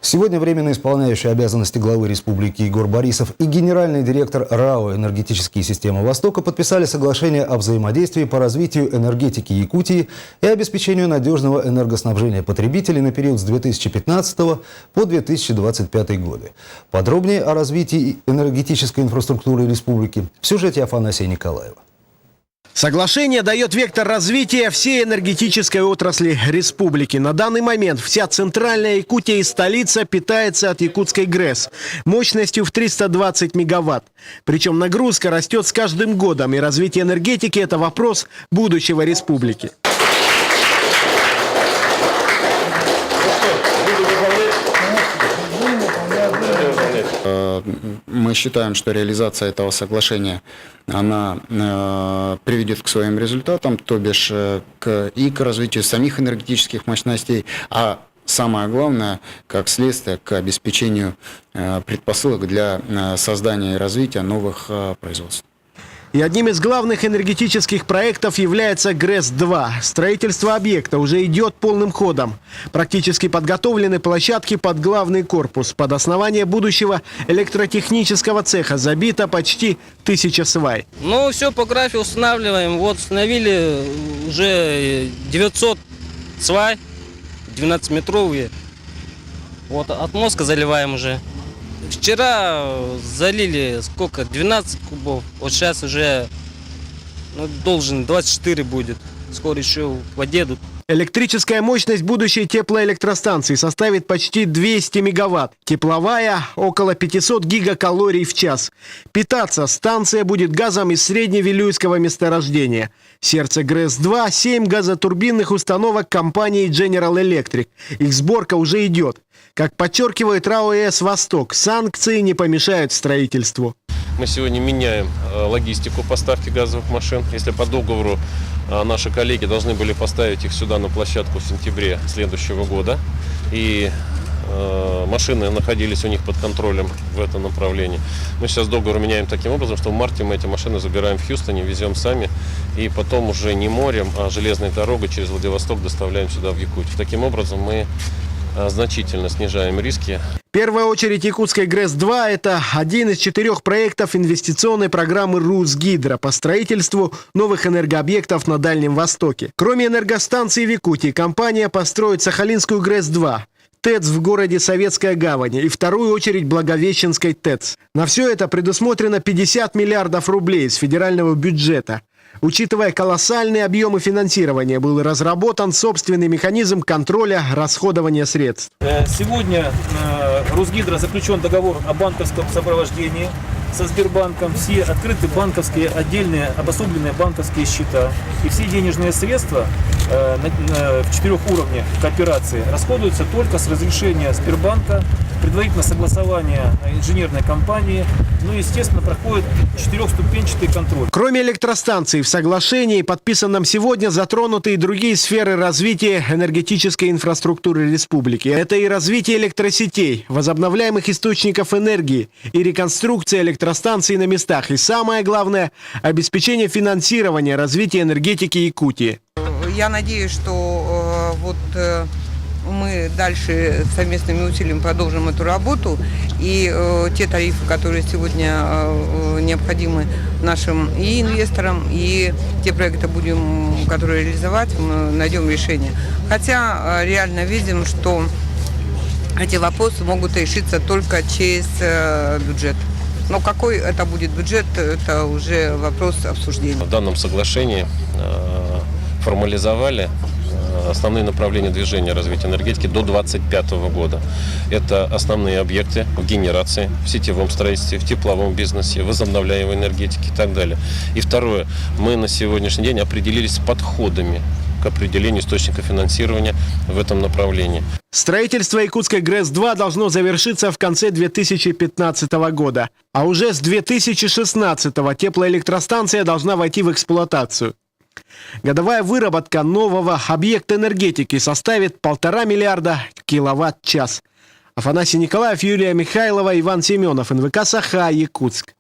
Сегодня временно исполняющий обязанности главы республики Егор Борисов и генеральный директор РАО «Энергетические системы Востока» подписали соглашение о взаимодействии по развитию энергетики Якутии и обеспечению надежного энергоснабжения потребителей на период с 2015 по 2025 годы. Подробнее о развитии энергетической инфраструктуры республики в сюжете Афанасия Николаева. Соглашение дает вектор развития всей энергетической отрасли республики. На данный момент вся центральная Якутия и столица питается от якутской ГРЭС мощностью в 320 мегаватт. Причем нагрузка растет с каждым годом, и развитие энергетики – это вопрос будущего республики. Мы считаем, что реализация этого соглашения, она приведет к своим результатам, то бишь к развитию самих энергетических мощностей, а самое главное, как следствие, к обеспечению предпосылок для создания и развития новых производств. И одним из главных энергетических проектов является ГРЭС-2. Строительство объекта уже идет полным ходом. Практически подготовлены площадки под главный корпус. Под основание будущего электротехнического цеха забито почти 1000 свай. Ну, все по графику устанавливаем. Вот установили уже 900 свай, 12-метровые. Вот от мозга заливаем уже. Вчера залили сколько? 12 кубов. Вот сейчас уже должен 24 будет. Скоро еще подъедут. Электрическая мощность будущей теплоэлектростанции составит почти 200 мегаватт. Тепловая – около 500 гигакалорий в час. Питаться станция будет газом из средневилюйского месторождения. Сердце ГРЭС-2 – 7 газотурбинных установок компании General Electric. Их сборка уже идет. Как подчеркивает РАО ЭС «Восток», санкции не помешают строительству. Мы сегодня меняем логистику поставки газовых машин. Если по договору наши коллеги должны были поставить их сюда на площадку в сентябре следующего года, и машины находились у них под контролем в этом направлении. Мы сейчас договор меняем таким образом, что в марте мы эти машины забираем в Хьюстоне, везем сами, и потом уже не морем, а железной дорогой через Владивосток доставляем сюда, в Якутию. Таким образом мы значительно снижаем риски. В первую очередь якутской ГРЭС-2 – это один из 4 проектов инвестиционной программы «Русгидро» по строительству новых энергообъектов на Дальнем Востоке. Кроме энергостанции в Якутии, компания построит Сахалинскую ГРЭС-2, ТЭЦ в городе Советская Гавань и вторую очередь Благовещенской ТЭЦ. На все это предусмотрено 50 миллиардов рублей из федерального бюджета. Учитывая колоссальные объемы финансирования, был разработан собственный механизм контроля расходования средств. Сегодня Русгидро заключен договор о банковском сопровождении со Сбербанком. Все открыты банковские, отдельные обособленные банковские счета. И все денежные средства в 4 уровнях кооперации расходуются только с разрешения Сбербанка, предварительное согласование инженерной компании. Ну, естественно, проходит 4-ступенчатый контроль. Кроме электростанций, в соглашении, подписанном сегодня, затронуты и другие сферы развития энергетической инфраструктуры республики. Это и развитие электросетей, возобновляемых источников энергии, и реконструкция электростанций на местах. И самое главное – обеспечение финансирования развития энергетики Якутии. Я надеюсь, что мы дальше совместными усилиями продолжим эту работу, и те тарифы, которые сегодня необходимы нашим и инвесторам, и те проекты, которые реализовать, мы найдем решение. Хотя реально видим, что эти вопросы могут решиться только через бюджет. Но какой это будет бюджет, это уже вопрос обсуждения. В данном соглашении формализовали основные направления движения развития энергетики до 2025 года. Это основные объекты в генерации, в сетевом строительстве, в тепловом бизнесе, возобновляемой энергетике и так далее. И второе, мы на сегодняшний день определились с подходами к определению источника финансирования в этом направлении. Строительство якутской ГРЭС-2 должно завершиться в конце 2015 года, а уже с 2016 теплоэлектростанция должна войти в эксплуатацию. Годовая выработка нового объекта энергетики составит 1,5 миллиарда киловатт-час. Афанасий Николаев, Юлия Михайлова, Иван Семенов, НВК «Саха», Якутск.